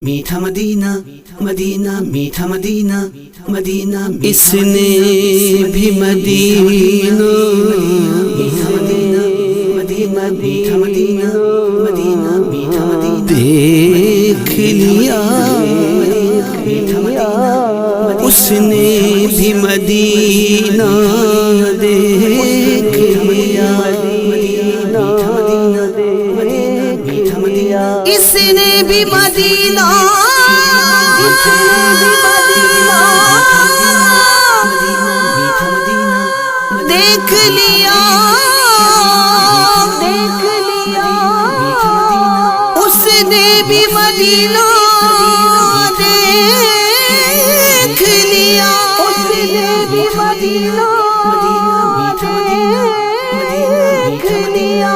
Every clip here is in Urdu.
میٹھا مدینہ مدینہ میٹھا مدینہ مدینہ اس نے بھی مدینہ میٹھا مدینہ مدینہ میٹھا مدینہ مدینہ میٹھا مدینہ دیکھ لیا میٹھا مدینہ اس نے بھی مدینہ دیکھ لیا اس نے بھی مدینہ دیکھ لیا اس نے بھی مدینہ دیکھ لیا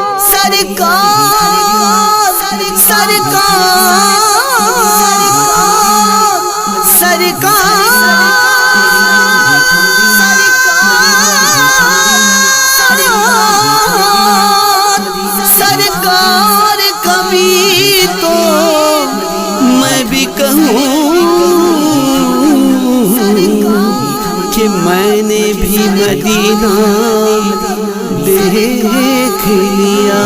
سرکار کبھی تو میں بھی کہوں کہ میں نے بھی مدینہ دیکھ لیا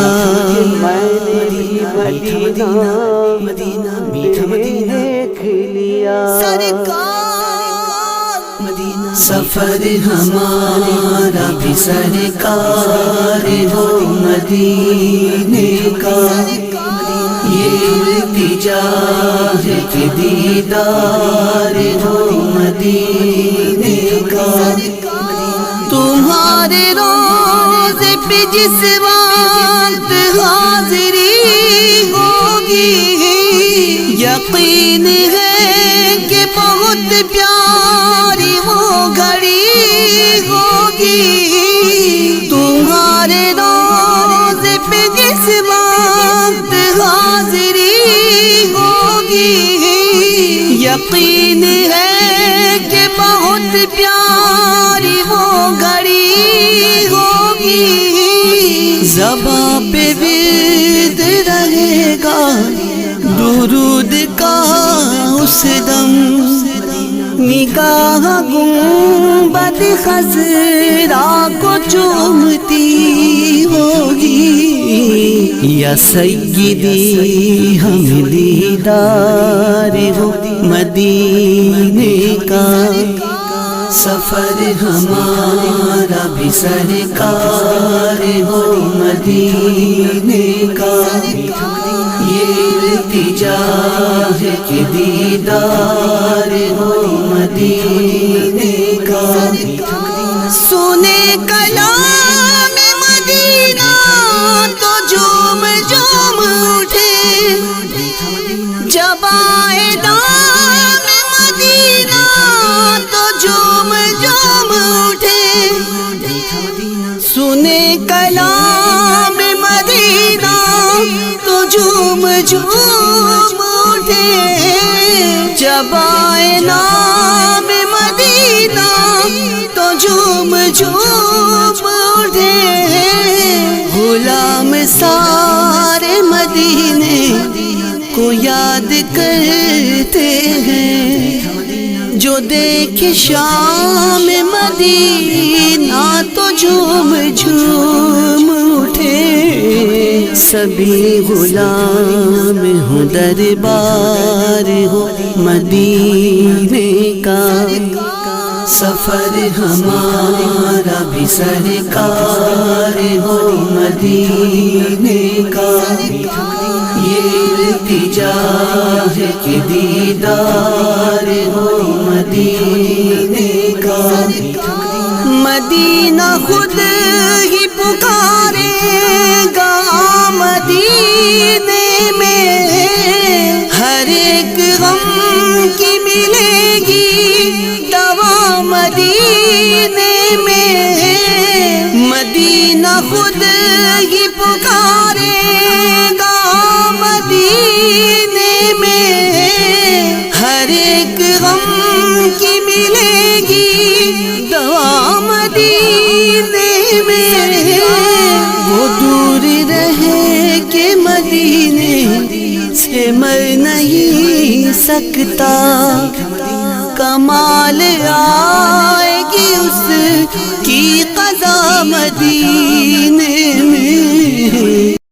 مدینہ میٹھا مدینہ دیکھ لیا مدینہ سفر ہمارا بھی سرکار ہو مدینے کا یہ التجا ہے کہ دیدار ہو مدینے کا تمہارے روزے پہ جس وقت حاضری ہوگی یقین ہے کہ بہت پیاری وہ گھڑی ہوگی تمہارے روزے پہ جس وقت حاضری ہوگی یقین ہے کہ بہت پیاری وہ گھڑی ہوگی زباں پہ ورد رہے گا درود کا اس دم نگاہ گنبد خضرا کو چومتی ہوگی یا سیدی ہم دیدار ہو مدینے کا سفر ہمارا بھی سرکار ہو مدینے کا یہ التجا ہے کہ دیدار ہو مدینے کا سنے کلام مدینہ تو جھوم جھوم اٹھے جب آئے دام مدینہ تو جھوم جھوم اٹھے سنے کلام مدینہ تو جھوم جھوم اٹھے جب آئے نام مدینہ تو جھوم جھوم اٹھے غلام سارے مدینے کو یاد کرتے ہیں جو دیکھ شام مدینہ تو جھوم جھوم اٹھے سبھی غلام ہوں دربار ہو مدینے کا سفر ہمارا بھی سرکار ہو مدینے کا یہ التجا ہے کہ دیدار ہو مدینے کا مدینہ خود ہی پکارے گا مدینے میں ہر ایک غم کی ملے گی دوا مدینے میں مدینہ خود ہی پکارے گا مدینے میں ہر ایک غم کی ملے گی دوا مدینے میں وہ دور رہے کہ مدینے سے مر نہیں سکتا کمال آئے گی اس کی قضا مدینے میں